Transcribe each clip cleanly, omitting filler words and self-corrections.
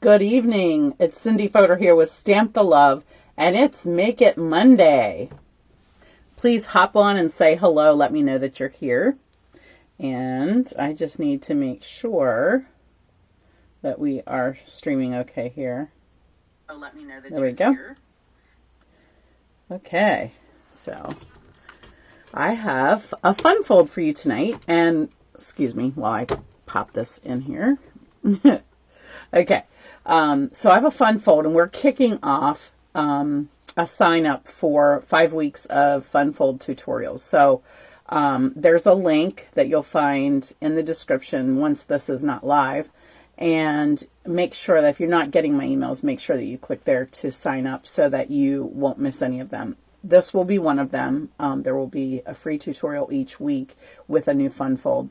Good evening. It's Cindy Fodor here with Stamp the Love, and it's Make It Monday. Please hop on and say hello. Let me know that you're here. And I just need to make sure that we are streaming okay here. Let me know that there we go. Here. Okay, so I have a fun fold for you tonight, and excuse me while I pop this in here. Okay, so I have a fun fold, and we're kicking off a sign up for 5 weeks of fun fold tutorials. So there's a link that you'll find in the description once this is not live. And make sure that if you're not getting my emails, make sure that you click there to sign up so that you won't miss any of them. This will be one of them. There will be a free tutorial each week with a new fun fold.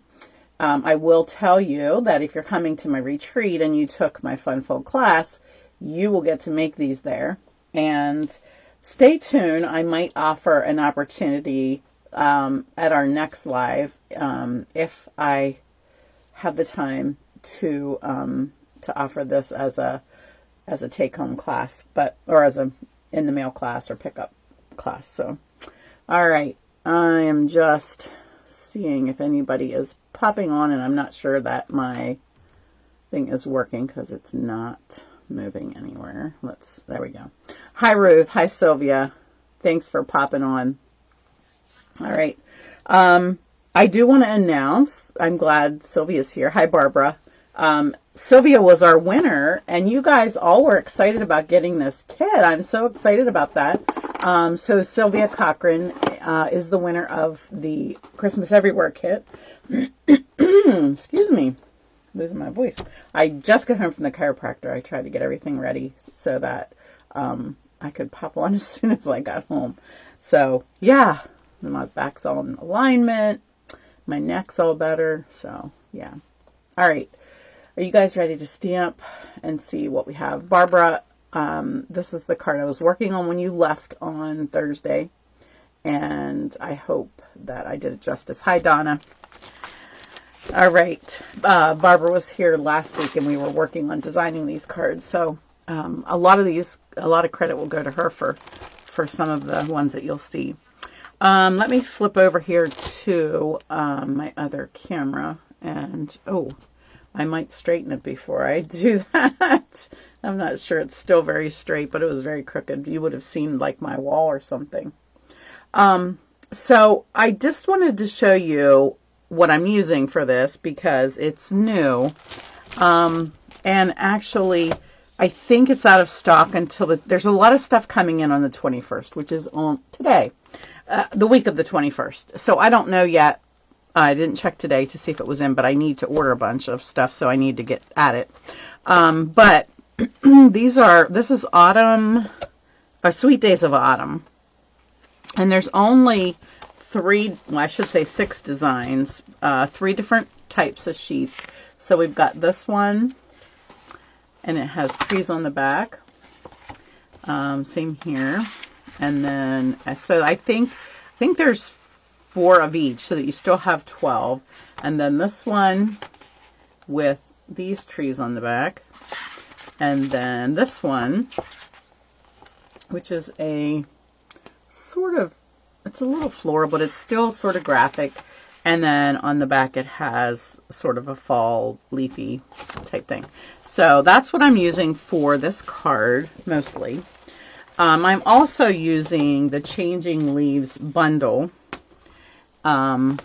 I will tell you that if you're coming to my retreat and you took my fun fold class, you will get to make these there. And stay tuned. I might offer an opportunity at our next live if I have the time to offer this as a take-home class, or as a in the mail class or pickup class. So, all right, I am just seeing if anybody is popping on, and I'm not sure that my thing is working because it's not moving anywhere. There we go. Hi Ruth, hi Sylvia, thanks for popping on. All right, I do want to announce, I'm glad Sylvia's here. Hi Barbara. Sylvia was our winner, and you guys all were excited about getting this kit. I'm so excited about that. So Sylvia Cochran is the winner of the Christmas Everywhere kit. Excuse me, losing my voice. I just got home from the chiropractor. I tried to get everything ready so that I could pop on as soon as I got home. So yeah, my back's all in alignment. My neck's all better. So yeah. All right. Are you guys ready to stamp and see what we have? Barbara, this is the card I was working on when you left on Thursday, and I hope that I did it justice. Hi, Donna. All right. Barbara was here last week, and we were working on designing these cards, so a lot of credit will go to her for some of the ones that you'll see. Let me flip over here to my other camera, and I might straighten it before I do that. I'm not sure it's still very straight, but it was very crooked. You would have seen like my wall or something. So I just wanted to show you what I'm using for this because it's new. And actually, I think it's out of stock until there's a lot of stuff coming in on the 21st, which is on today, the week of the 21st. So I don't know yet. I didn't check today to see if it was in, but I need to order a bunch of stuff, so I need to get at it. But this is autumn, Sweet Days of Autumn. And there's only 6 designs, 3 different types of sheets. So we've got this one, and it has trees on the back. Same here. And then, so I think there's 4 of each, so that you still have 12. And then this one with these trees on the back. And then this one, which is a sort of, it's a little floral, but it's still sort of graphic. And then on the back it has sort of a fall leafy type thing. So that's what I'm using for this card, mostly. I'm also using the Changing Leaves bundle. And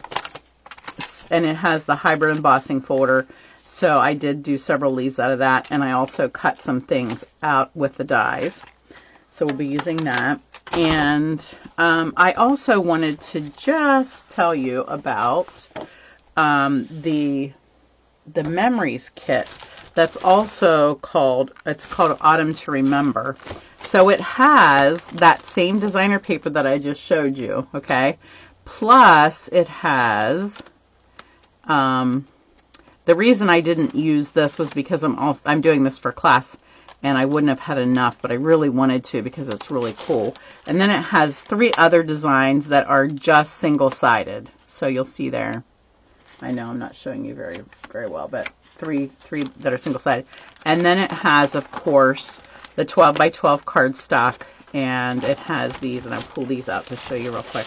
it has the hybrid embossing folder, so I did do several leaves out of that, and I also cut some things out with the dies, so we'll be using that. And I also wanted to just tell you about the Memories kit that's also called Autumn to Remember. So it has that same designer paper that I just showed you, okay? Plus, it has, the reason I didn't use this was because I'm doing this for class, and I wouldn't have had enough, but I really wanted to because it's really cool. And then it has 3 other designs that are just single-sided. So you'll see there. I know I'm not showing you very, very well, but three that are single-sided. And then it has, of course, the 12 by 12 cardstock, and it has these, and I'll pull these out to show you real quick.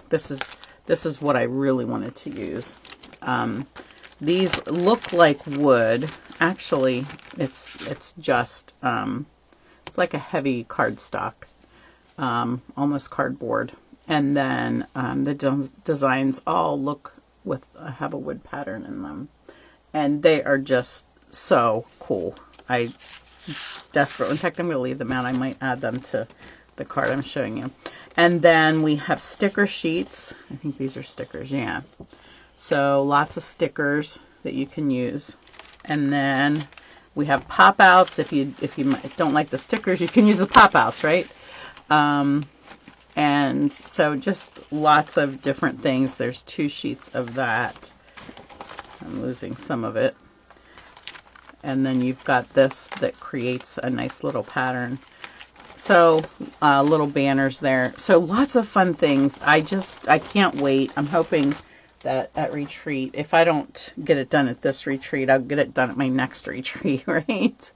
This is what I really wanted to use. These look like wood. Actually, it's just it's like a heavy cardstock, almost cardboard. And then the designs all have a wood pattern in them, and they are just so cool. I desperately, in fact, I'm going to leave them out. I might add them to the card I'm showing you. And then we have sticker sheets. I think these are stickers, yeah. So lots of stickers that you can use. And then we have pop-outs. If you don't like the stickers, you can use the pop-outs, right? And so just lots of different things. There's 2 sheets of that. I'm losing some of it. And then you've got this that creates a nice little pattern. So little banners there. So lots of fun things. I can't wait. I'm hoping that at retreat, if I don't get it done at this retreat, I'll get it done at my next retreat, right?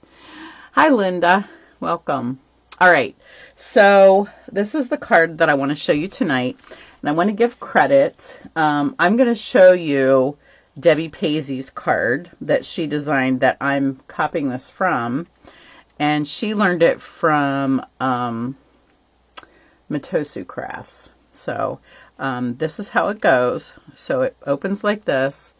Hi, Linda. Welcome. All right. So this is the card that I want to show you tonight. And I want to give credit. I'm going to show you Debbie Paisley's card that she designed that I'm copying this from. And she learned it from Matosu Crafts. So this is how it goes. So it opens like this,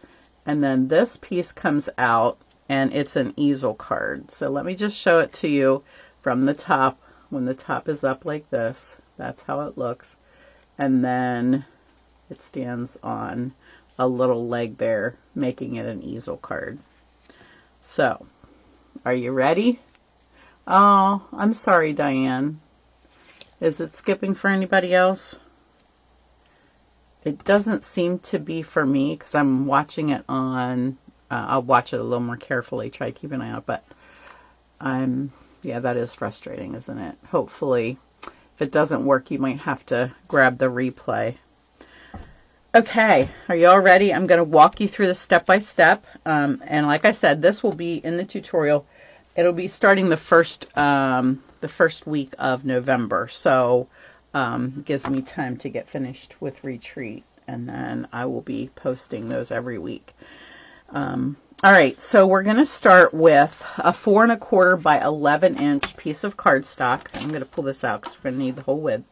and then this piece comes out, and it's an easel card. So let me just show it to you from the top. When the top is up like this, that's how it looks. And then it stands on a little leg there, making it an easel card. So, are you ready? Oh, I'm sorry, Diane. Is it skipping for anybody else? It doesn't seem to be for me because I'm watching it on, I'll watch it a little more carefully, try to keep an eye out, but yeah, that is frustrating, isn't it? Hopefully, if it doesn't work, you might have to grab the replay. Okay, are you all ready? I'm going to walk you through this step by step, and like I said, this will be in the tutorial. It'll be starting the first week of November, so it gives me time to get finished with retreat, and then I will be posting those every week. All right, so we're going to start with a 4 1/4 by 11 inch piece of cardstock. I'm going to pull this out because we're going to need the whole width,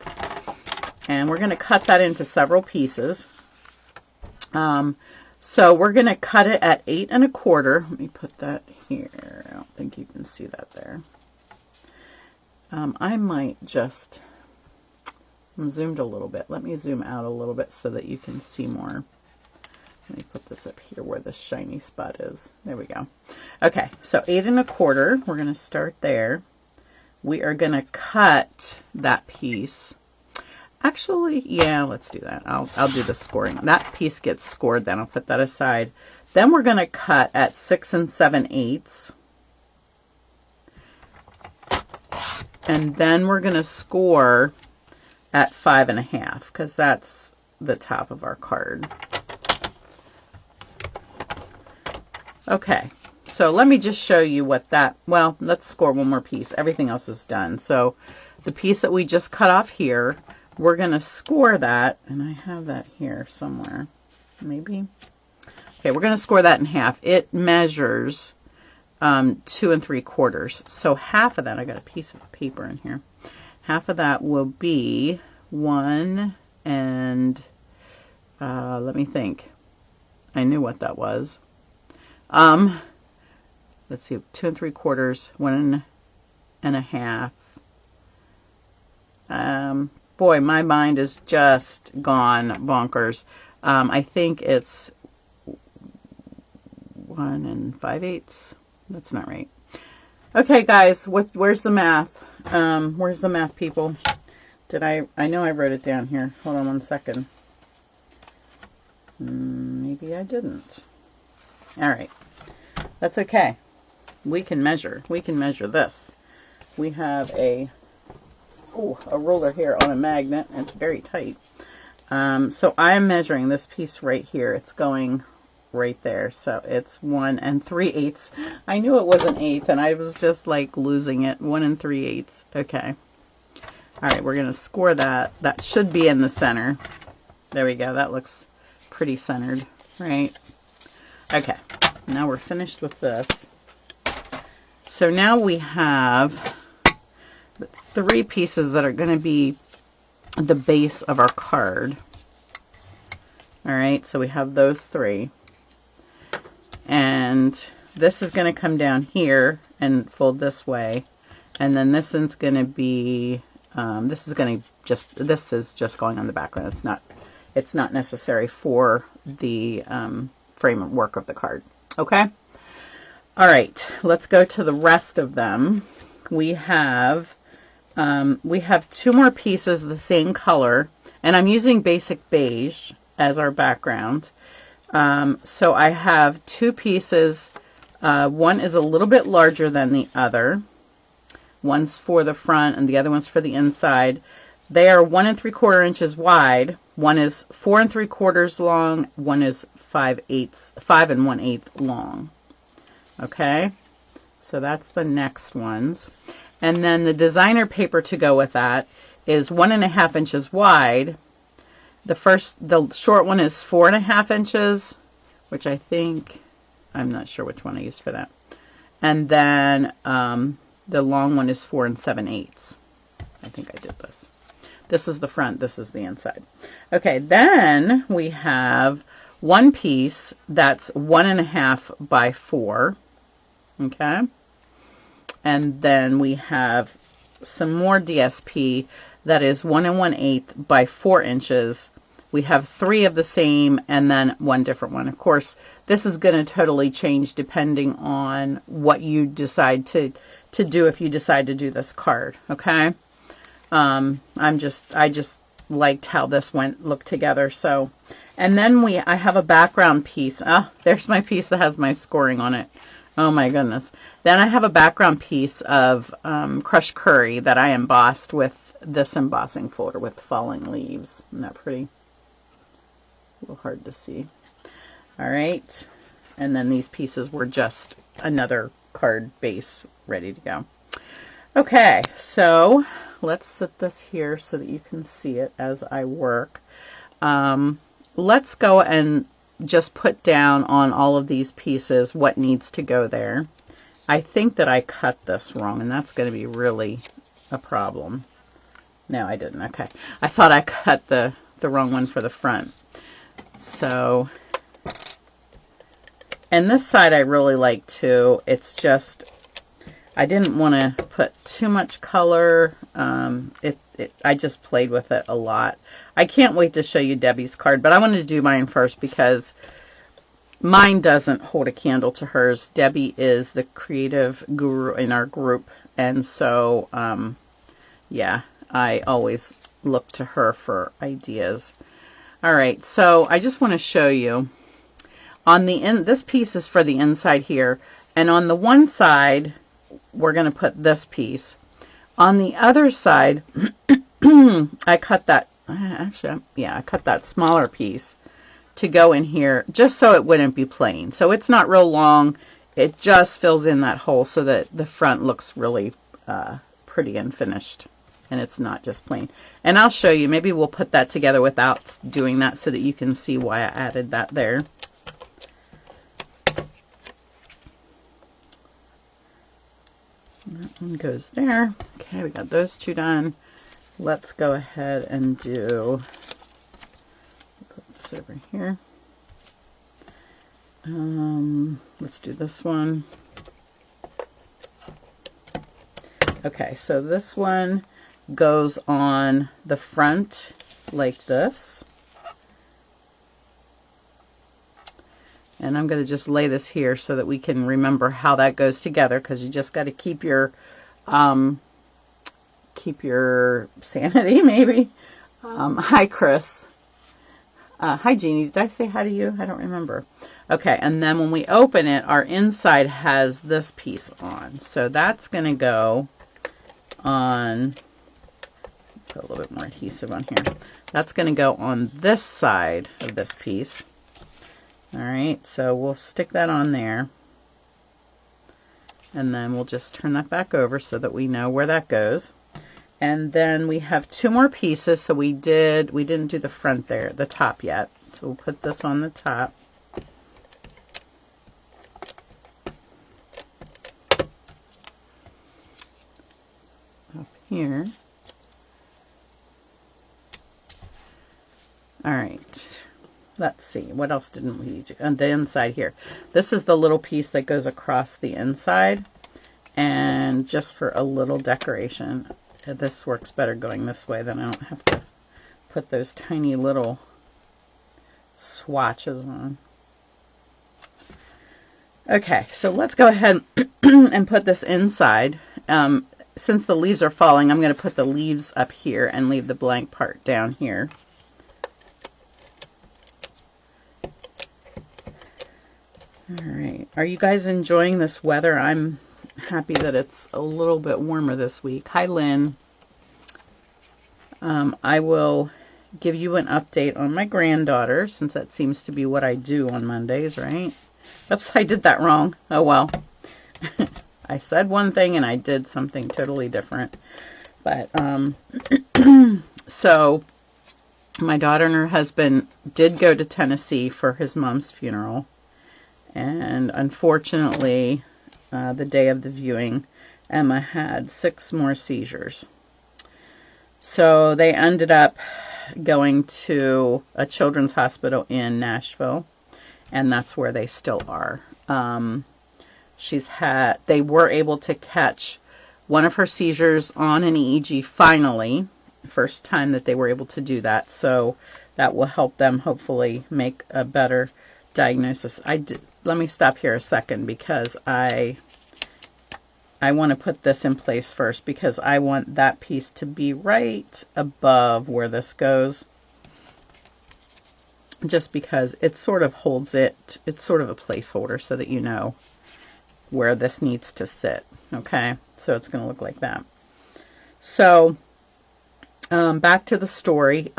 and we're going to cut that into several pieces. So we're going to cut it at 8 1/4. Let me put that here. I don't think you can see that there. I might just, I'm zoomed a little bit. Let me zoom out a little bit so that you can see more. Let me put this up here where the shiny spot is. There we go. Okay, so 8 1/4. We're going to start there. We are going to cut that piece. Actually, yeah, let's do that. I'll do the scoring. That piece gets scored then. I'll put that aside. Then we're going to cut at 6 7/8. And then we're going to score at 5 1/2 because that's the top of our card. Okay, so let me just show you what that, well, let's score one more piece. Everything else is done. So the piece that we just cut off here, we're going to score that, and I have that here somewhere, maybe. Okay, we're going to score that in half. It measures 2 3/4. So half of that, I got a piece of paper in here. Half of that will be 1 and, let me think. I knew what that was. Let's see, 2 3/4, 1 1/2. Boy, my mind is just gone bonkers. I think it's 1 5/8. That's not right. Okay, guys, where's the math? Where's the math, people? I know I wrote it down here. Hold on one second. Maybe I didn't. All right. That's okay. We can measure. We can measure this. We have a ruler here on a magnet. It's very tight. So I'm measuring this piece right here. It's going right there. So it's 1 3/8. I knew it was an eighth and I was just like losing it. 1 3/8. Okay. All right, we're going to score that. That should be in the center. There we go. That looks pretty centered, right? Okay. Now we're finished with this. So now we have 3 pieces that are going to be the base of our card. All right, so we have those 3. And this is going to come down here and fold this way. And then this is going to be, this is just going on the background. It's not necessary for the framework of the card. Okay? All right, let's go to the rest of them. We have 2 more pieces of the same color, and I'm using basic beige as our background. So I have 2 pieces. One is a little bit larger than the other. One's for the front and the other one's for the inside. They are 1 3/4 inches wide. One is 4 3/4 long. One is 5 1/8 long. Okay, so that's the next ones. And then the designer paper to go with that is 1 1/2 inches wide. The short one is 4 1/2 inches, which I'm not sure which one I used for that. And then the long one is 4 7/8. I think I did this. This is the front, this is the inside. Okay, then we have one piece that's 1 1/2 by 4. Okay. And then we have some more DSP that is 1 1/8 by 4 inches. We have 3 of the same and then one different one. Of course, this is going to totally change depending on what you decide to do if you decide to do this card. Okay. I just liked how this looked together. So, and then I have a background piece. There's my piece that has my scoring on it. Oh my goodness. Then I have a background piece of crushed curry that I embossed with this embossing folder with falling leaves. Isn't that pretty? A little hard to see. All right. And then these pieces were just another card base ready to go. Okay, so let's set this here so that you can see it as I work. Let's go and just put down on all of these pieces what needs to go there. I think that I cut this wrong, and that's going to be really a problem. No, I didn't. Okay. I thought I cut the wrong one for the front. So, and this side I really like too. It's just, I didn't want to put too much color. I just played with it a lot. I can't wait to show you Debbie's card, but I wanted to do mine first because mine doesn't hold a candle to hers. Debbie is the creative guru in our group, and so, yeah, I always look to her for ideas. All right, so I just want to show you. On the end, this piece is for the inside here, and on the one side, we're going to put this piece. On the other side, I cut that, I cut that smaller piece to go in here just so it wouldn't be plain. So it's not real long. It just fills in that hole so that the front looks really pretty and finished. And it's not just plain. And I'll show you. Maybe we'll put that together without doing that so that you can see why I added that there. That one goes there. Okay, we got those 2 done. Let's go ahead and do, put this over here. Let's do this one. Okay, so this one goes on the front like this. And I'm going to just lay this here so that we can remember how that goes together, because you just got to keep your sanity, maybe. Hi, Chris. Hi, Jeannie. Did I say hi to you? I don't remember. Okay, and then when we open it, our inside has this piece on. So that's going to go on, put a little bit more adhesive on here. That's going to go on this side of this piece. All right, so we'll stick that on there. And then we'll just turn that back over so that we know where that goes. And then we have 2 more pieces. So we didn't do the front there, the top yet. So we'll put this on the top. Up here. All right. Let's see. What else didn't we do? On the inside here. This is the little piece that goes across the inside. And just for a little decoration. This works better going this way, then I don't have to put those tiny little swatches on. Okay, so let's go ahead and put this inside. Since the leaves are falling, I'm going to put the leaves up here and leave the blank part down here. All right, are you guys enjoying this weather? I'm happy that it's a little bit warmer this week. Hi, Lynn. I will give you an update on my granddaughter, since that seems to be what I do on Mondays, right? Oops, I did that wrong. Oh, well. I said one thing and I did something totally different. But, so, my daughter and her husband did go to Tennessee for his mom's funeral. And unfortunately, the day of the viewing, Emma had 6 more seizures. So they ended up going to a children's hospital in Nashville, and that's where they still are. They were able to catch one of her seizures on an EEG finally, first time that they were able to do that. So that will help them hopefully make a better diagnosis. Let me stop here a second because I want to put this in place first, because I want that piece to be right above where this goes. Just because it sort of holds it. It's sort of a placeholder so that you know where this needs to sit. Okay, so it's going to look like that. So back to the story.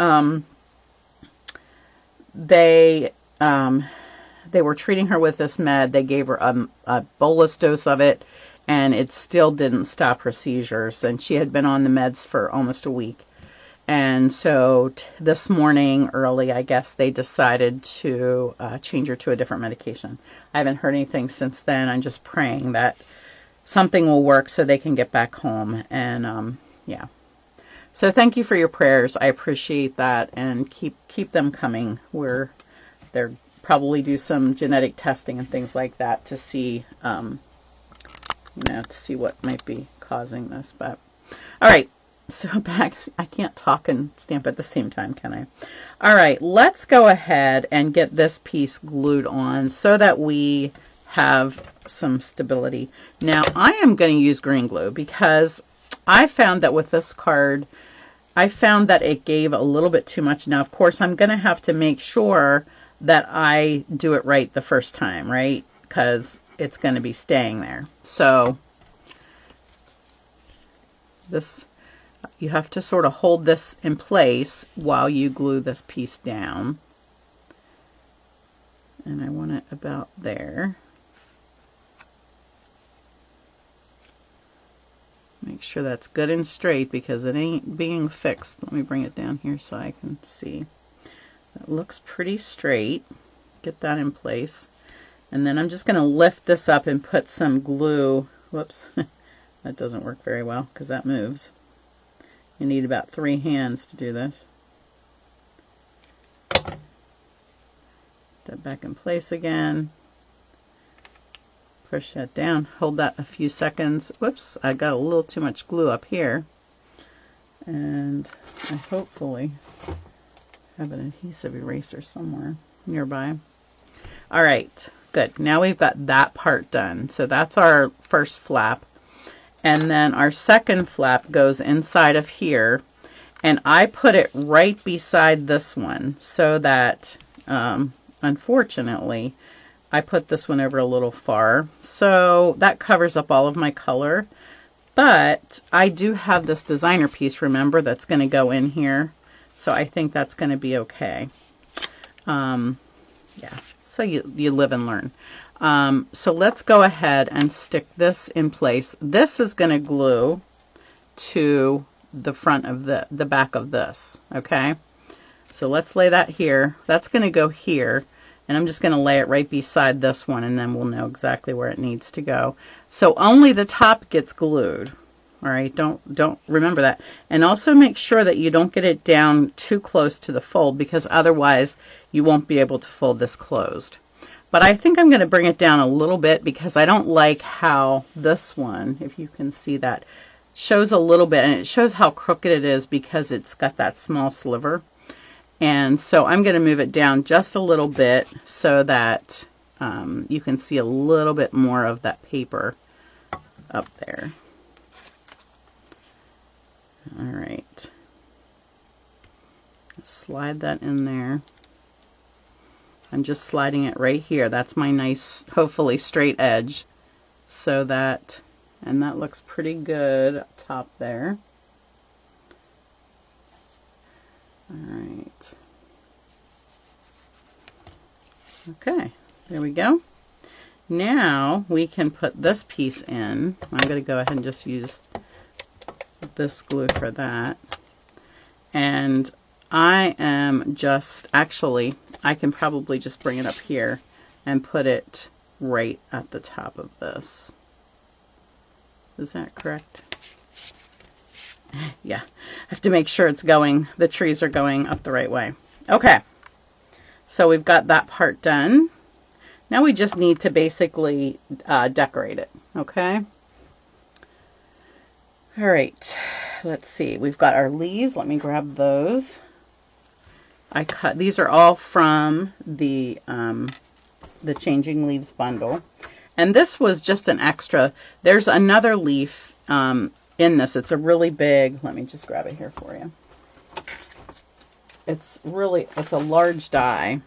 They were treating her with this med. They gave her a bolus dose of it, and it still didn't stop her seizures. And she had been on the meds for almost a week. And so this morning early, I guess, they decided to change her to a different medication. I haven't heard anything since then. I'm just praying that something will work so they can get back home. And yeah. So thank you for your prayers. I appreciate that, and keep them coming. They'll probably do some genetic testing and things like that to see, to see what might be causing this. But all right. So back, I can't talk and stamp at the same time, can I? All right, let's go ahead and get this piece glued on so that we have some stability. Now, I am going to use green glue because I found that with this card, I found that it gave a little bit too much. Now, of course, I'm going to have to make sure that I do it right the first time, right? Because it's going to be staying there. So you have to sort of hold this in place while you glue this piece down. And I want it about there. Make sure that's good and straight because it ain't being fixed. Let me bring it down here so I can see. That looks pretty straight. Get that in place. And then I'm just going to lift this up and put some glue. Whoops. That doesn't work very well because that moves. You need about 3 hands to do this. Put that back in place again. Push that down. Hold that a few seconds. Whoops, I got a little too much glue up here. And I hopefully have an adhesive eraser somewhere nearby. All right, good. Now we've got that part done. So that's our first flap. And then our second flap goes inside of here. And I put it right beside this one so that, unfortunately, I put this one over a little far. So that covers up all of my color. But I do have this designer piece, remember, that's going to go in here. So I think that's going to be okay. Yeah, so you live and learn. So let's go ahead and stick this in place. This is going to glue to the front of the back of this, okay? So let's lay that here. That's going to go here, and I'm just going to lay it right beside this one, and then we'll know exactly where it needs to go. So only the top gets glued. All right, don't remember that. And also make sure that you don't get it down too close to the fold, because otherwise you won't be able to fold this closed. But I think I'm going to bring it down a little bit because I don't like how this one, if you can see that, shows a little bit, and it shows how crooked it is because it's got that small sliver. And so I'm going to move it down just a little bit so that you can see a little bit more of that paper up there. All right, slide that in there. I'm just sliding it right here. That's my nice, hopefully straight edge. So that, and that looks pretty good up top there. All right. Okay, there we go. Now we can put this piece in. I'm going to go ahead and just use this glue for that. And I am just, actually, I can probably just bring it up here and put it right at the top of this. Is that correct? Yeah, I have to make sure it's going, the trees are going up the right way. Okay, so we've got that part done. Now we just need to basically decorate it, okay? All right, let's see. We've got our leaves. Let me grab those. I cut, these are all from the Changing Leaves bundle. And this was just an extra. There's another leaf in this. It's a really big, let me just grab it here for you. It's a large die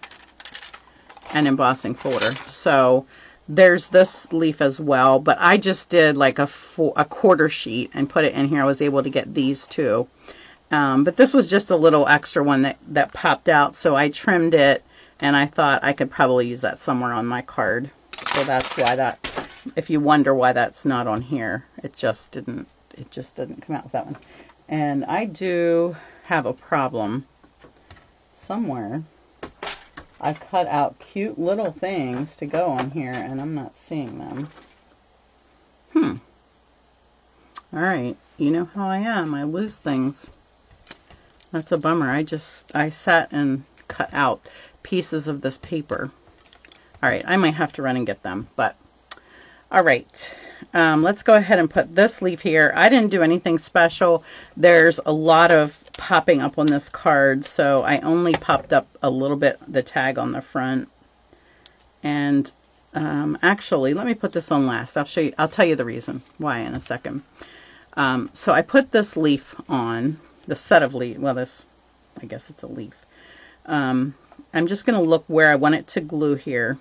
and embossing folder. So there's this leaf as well, but I just did like a quarter sheet and put it in here. I was able to get these two. But this was just a little extra one that popped out, so I trimmed it, and I thought I could probably use that somewhere on my card. So that's why that, if you wonder why that's not on here, it just didn't come out with that one. And I do have a problem somewhere. I cut out cute little things to go on here, and I'm not seeing them. All right, you know how I am. I lose things. That's a bummer. I sat and cut out pieces of this paper. All right, I might have to run and get them, but all right. Let's go ahead and put this leaf here. I didn't do anything special. There's a lot of popping up on this card, so I only popped up a little bit the tag on the front. And actually, let me put this on last. I'll tell you the reason why in a second. So I put this leaf on, the set of leaves. Well, I guess it's a leaf. I'm just going to look where I want it to glue here,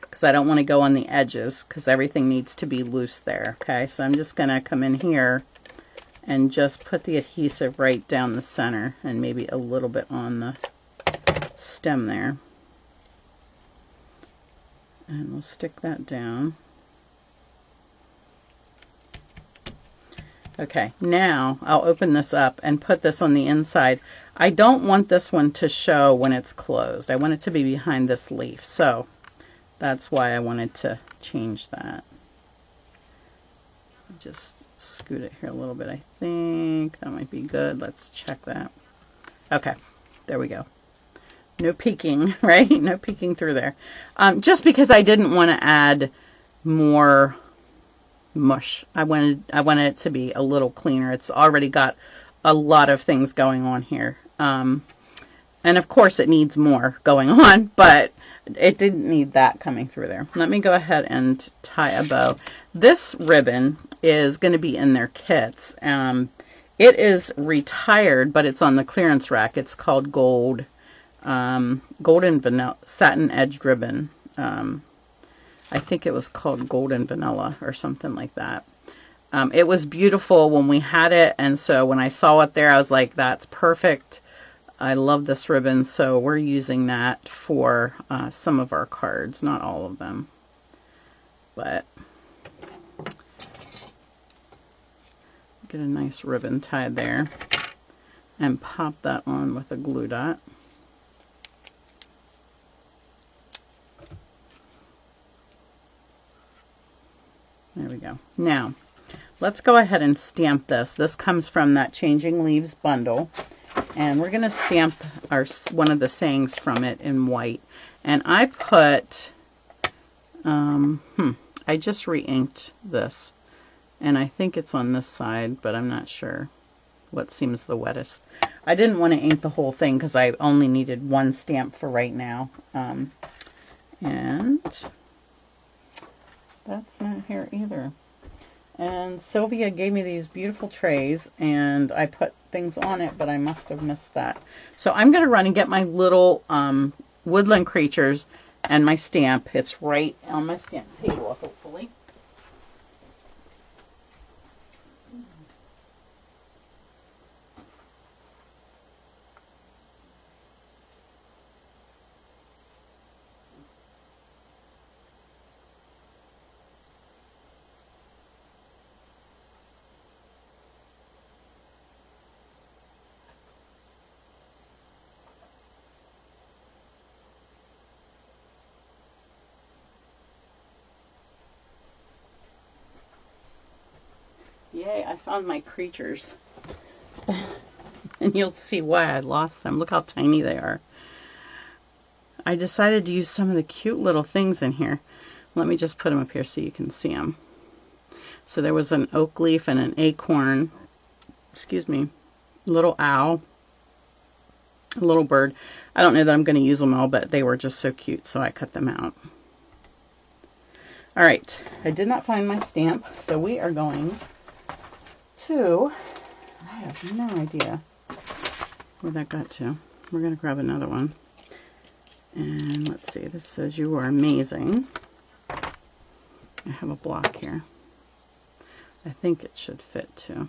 because I don't want to go on the edges, because everything needs to be loose there. Okay, so I'm just going to come in here and just put the adhesive right down the center, and maybe a little bit on the stem there. And we'll stick that down. Okay, now I'll open this up and put this on the inside. I don't want this one to show when it's closed. I want it to be behind this leaf. So that's why I wanted to change that. Just scoot it here a little bit. I think that might be good. Let's check that. Okay, there we go. No peeking, right? No peeking through there. Just because I didn't want to add more mush. I wanted it to be a little cleaner. It's already got a lot of things going on here. And of course it needs more going on, but it didn't need that coming through there. Let me go ahead and tie a bow. This ribbon is going to be in their kits. It is retired, but it's on the clearance rack. It's called Golden Vanilla Satin Edged Ribbon. I think it was called Golden Vanilla or something like that. It was beautiful when we had it, and so when I saw it there, I was like, that's perfect I love this ribbon, so we're using that for some of our cards, not all of them. But get a nice ribbon tied there and pop that on with a glue dot. There we go. Now, let's go ahead and stamp this. This comes from that Changing Leaves bundle. And we're going to stamp one of the sayings from it in white. And I put, I just re-inked this. And I think it's on this side, but I'm not sure what seems the wettest. I didn't want to ink the whole thing because I only needed one stamp for right now. And that's not here either. And Sylvia gave me these beautiful trays, and I put things on it, but I must have missed that. So I'm going to run and get my little Woodland Creatures and my stamp. It's right on my stamp table, hopefully. Yay, I found my creatures. And you'll see why I lost them. Look how tiny they are. I decided to use some of the cute little things in here. Let me just put them up here so you can see them. So there was an oak leaf and an acorn. Excuse me. A little owl. A little bird. I don't know that I'm going to use them all, but they were just so cute, so I cut them out. All right. I did not find my stamp, so we are going to, I have no idea where that got to. We're going to grab another one. And let's see, this says you are amazing. I have a block here. I think it should fit too.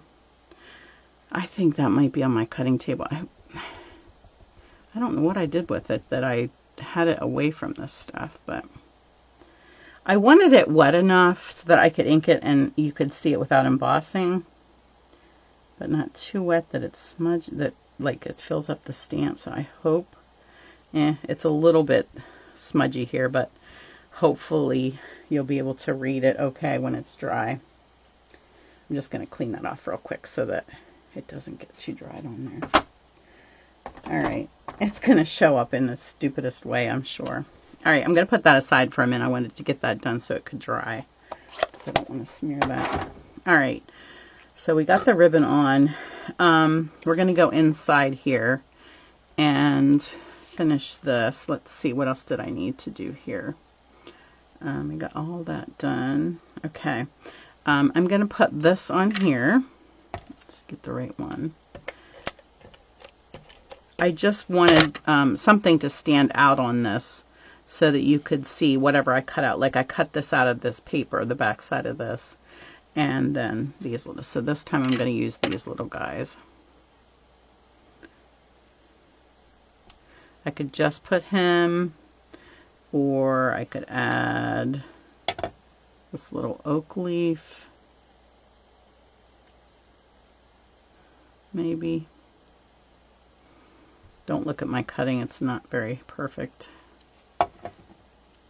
I think that might be on my cutting table. I don't know what I did with it, that I had it away from this stuff, but I wanted it wet enough so that I could ink it and you could see it without embossing. But not too wet that it's smudged, that like it fills up the stamp. So I hope, it's a little bit smudgy here, but hopefully you'll be able to read it okay when it's dry. I'm just going to clean that off real quick so that it doesn't get too dried on there. All right, it's going to show up in the stupidest way, I'm sure. All right, I'm going to put that aside for a minute. I wanted to get that done so it could dry, so I don't want to smear that. All right. So we got the ribbon on. We're going to go inside here and finish this. Let's see, what else did I need to do here? I got all that done. Okay. I'm going to put this on here. Let's get the right one. I just wanted something to stand out on this so that you could see whatever I cut out. Like I cut this out of this paper, the back side of this. And then these little, so this time I'm going to use these little guys. I could just put him, or I could add this little oak leaf. Maybe. Don't look at my cutting, it's not very perfect.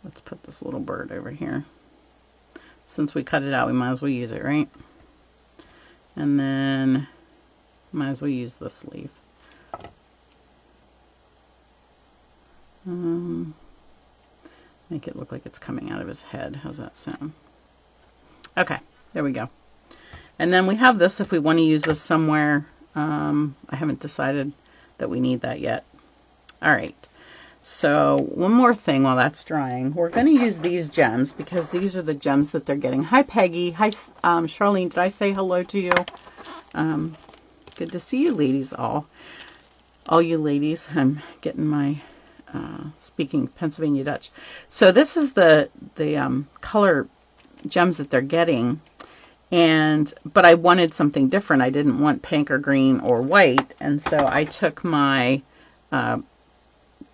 Let's put this little bird over here. Since we cut it out, we might as well use it, right? And then, might as well use this leaf. Make it look like it's coming out of his head. How's that sound? Okay, there we go. And then we have this if we want to use this somewhere. I haven't decided that we need that yet. All right. So one more thing while that's drying. We're going to use these gems because these are the gems that they're getting. Hi, Peggy. Hi, Charlene. Did I say hello to you? Good to see you ladies all. All you ladies. I'm getting my speaking Pennsylvania Dutch. So this is the color gems that they're getting. But I wanted something different. I didn't want pink or green or white. And so I took my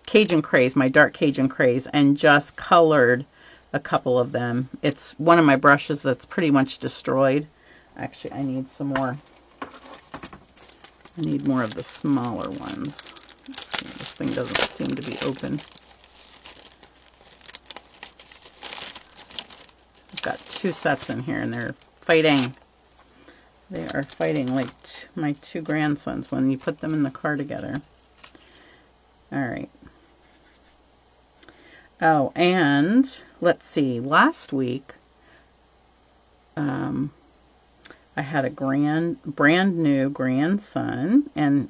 Cajun Craze, my dark Cajun Craze, and just colored a couple of them. It's one of my brushes that's pretty much destroyed. Actually, I need some more. I need more of the smaller ones. Let's see, this thing doesn't seem to be open. I've got 2 sets in here, and they're fighting. They are fighting like my 2 grandsons when you put them in the car together. All right. Oh, and let's see. Last week, I had a brand new grandson, and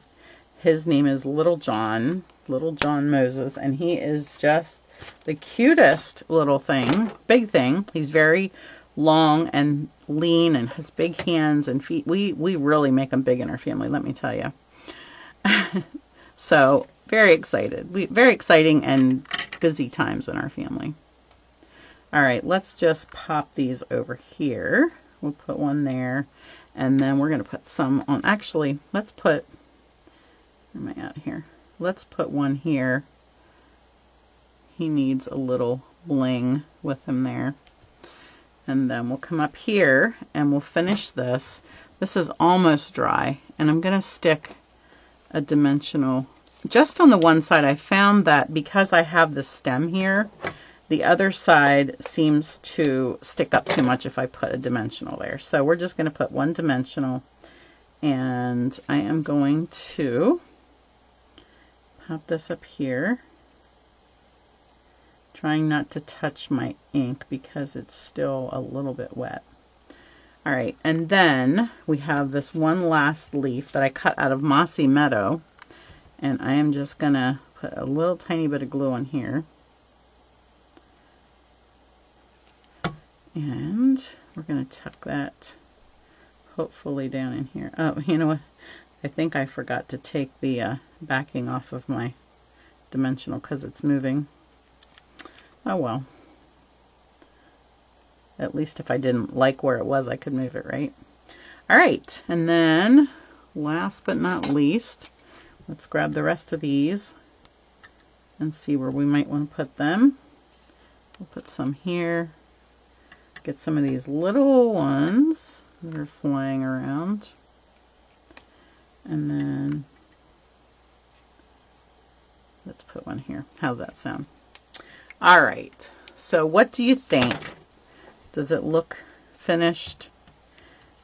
his name is Little John Moses, and he is just the cutest little thing, big thing. He's very long and lean and has big hands and feet. We really make him big in our family, let me tell you. So very excited. Very exciting and busy times in our family. All right, let's just pop these over here. We'll put one there, and then we're going to put some on. Actually, let's put, where am I at here? Let's put one here. He needs a little bling with him there. And then we'll come up here and we'll finish this. This is almost dry, and I'm going to stick a dimensional just on the one side. I found that because I have the stem here, the other side seems to stick up too much if I put a dimensional there. So we're just going to put one dimensional, and I am going to pop this up here, trying not to touch my ink because it's still a little bit wet. All right, and then we have this one last leaf that I cut out of Mossy Meadow, and I am just going to put a little tiny bit of glue on here. And we're going to tuck that hopefully down in here. Oh, you know what? I think I forgot to take the backing off of my dimensional because it's moving. Oh well. At least if I didn't like where it was, I could move it, right? All right, and then last but not least, let's grab the rest of these and see where we might want to put them. We'll put some here. Get some of these little ones that are flying around. And then let's put one here. How's that sound? All right. So what do you think? Does it look finished?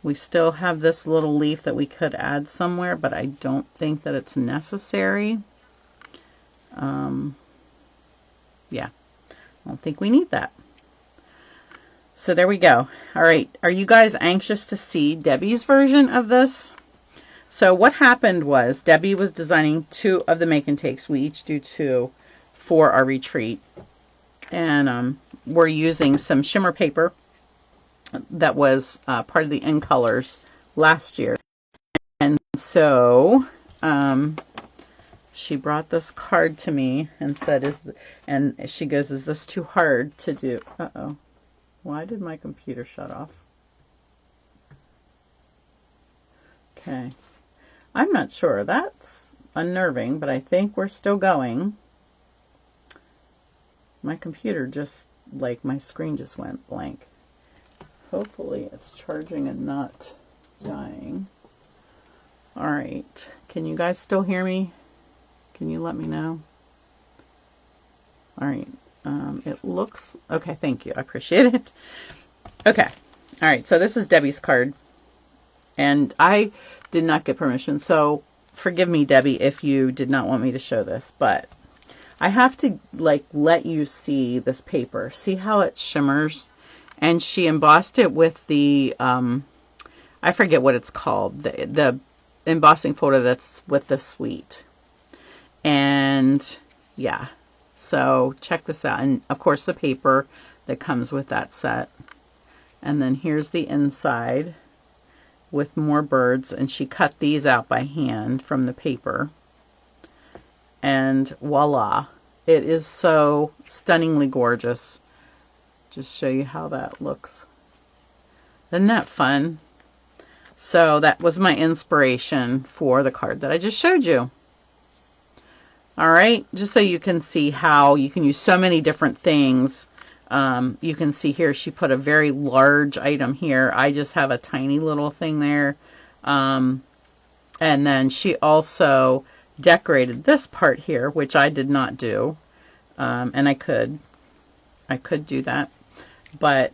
We still have this little leaf that we could add somewhere, but I don't think that it's necessary. Yeah, I don't think we need that. So there we go. All right, are you guys anxious to see Debbie's version of this? So what happened was Debbie was designing 2 of the make and takes. We each do 2 for our retreat. And we're using some shimmer paper that was part of the In Colors last year. And so she brought this card to me and said, and she goes, is this too hard to do? Uh-oh. Why did my computer shut off? Okay. I'm not sure. That's unnerving, but I think we're still going. My computer just, like, my screen just went blank. Hopefully it's charging and not dying. All right. Can you guys still hear me? Can you let me know? All right. It looks, okay, thank you. I appreciate it. Okay. All right. So this is Debbie's card. And I did not get permission. So forgive me, Debbie, if you did not want me to show this. But I have to, like, let you see this paper. See how it shimmers? And she embossed it with the, I forget what it's called. The embossing folder that's with the suite. And yeah. So check this out. And of course the paper that comes with that set. And then here's the inside with more birds. And she cut these out by hand from the paper. And voila. It is so stunningly gorgeous. Just show you how that looks. Isn't that fun? So that was my inspiration for the card that I just showed you. All right, just so you can see how you can use so many different things. You can see here she put a very large item here. I just have a tiny little thing there. And then she also decorated this part here, which I did not do. And I could do that. But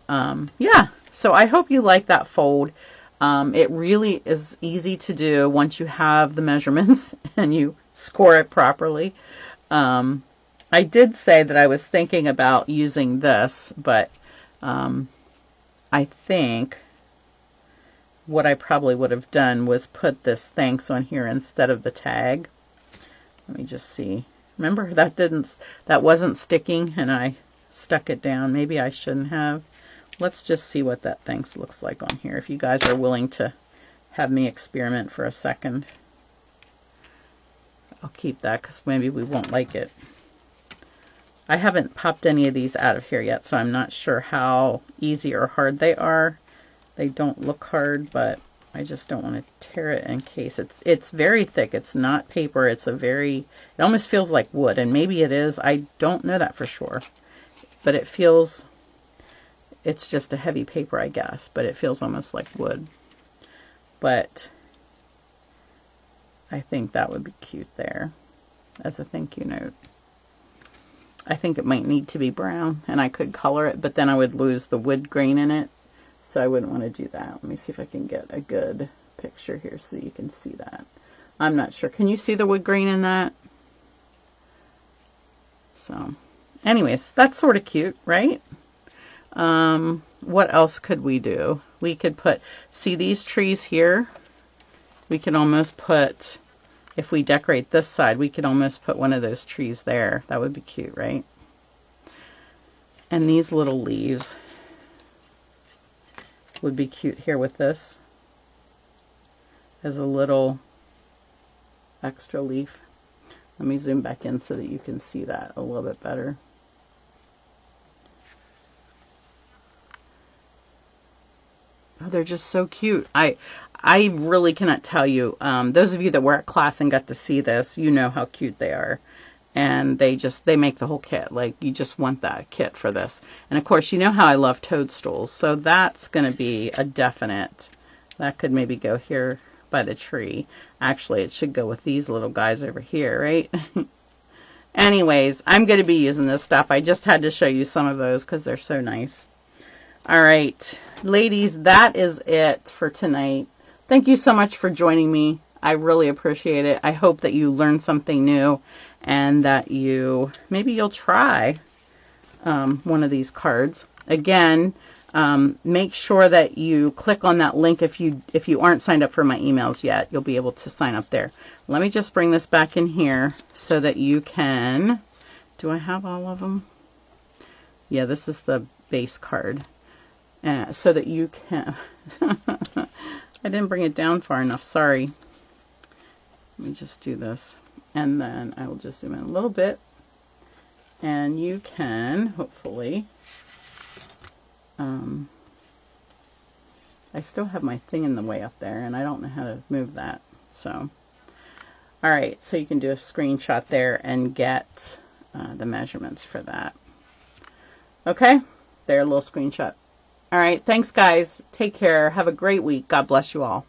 yeah, so I hope you like that fold. It really is easy to do once you have the measurements and you score it properly. I did say that I was thinking about using this, but I think what I probably would have done was put this thanks on here instead of the tag. Let me just see. Remember that wasn't sticking and I stuck it down. Maybe I shouldn't have. Let's just see what that thanks looks like on here. If you guys are willing to have me experiment for a second. I'll keep that because maybe we won't like it. I haven't popped any of these out of here yet, so I'm not sure how easy or hard they are. They don't look hard, but I just don't want to tear it in case. It's very thick. It's not paper. It almost feels like wood, and maybe it is. I don't know that for sure. But it's just a heavy paper, I guess, but it feels almost like wood. But I think that would be cute there as a thank you note. I think it might need to be brown, and I could color it, but then I would lose the wood grain in it, so I wouldn't want to do that. Let me see if I can get a good picture here so you can see that. I'm not sure. Can you see the wood grain in that? So, anyways, that's sort of cute, right? What else could we do? We could see these trees here? We can almost put, if we decorate this side, we could almost put one of those trees there. That would be cute, right? And these little leaves would be cute here with this as a little extra leaf. Let me zoom back in so that you can see that a little bit better. Oh, they're just so cute. I really cannot tell you. Those of you that were at class and got to see this, you know how cute they are. And they make the whole kit. Like, you just want that kit for this. And of course, you know how I love toadstools. So that's going to be a definite. That could maybe go here by the tree. Actually, it should go with these little guys over here, right? Anyways, I'm going to be using this stuff. I just had to show you some of those because they're so nice. All right, ladies, that is it for tonight. Thank you so much for joining me. I really appreciate it. I hope that you learned something new and that maybe you'll try one of these cards. Again, make sure that you click on that link if you aren't signed up for my emails yet. You'll be able to sign up there. Let me just bring this back in here so that you can. Do I have all of them? Yeah, this is the base card. So that you can. I didn't bring it down far enough. Sorry. Let me just do this. And then I will just zoom in a little bit. And you can, hopefully. I still have my thing in the way up there, and I don't know how to move that. So, all right. So you can do a screenshot there and get the measurements for that. Okay. There, a little screenshot. All right. Thanks, guys. Take care. Have a great week. God bless you all.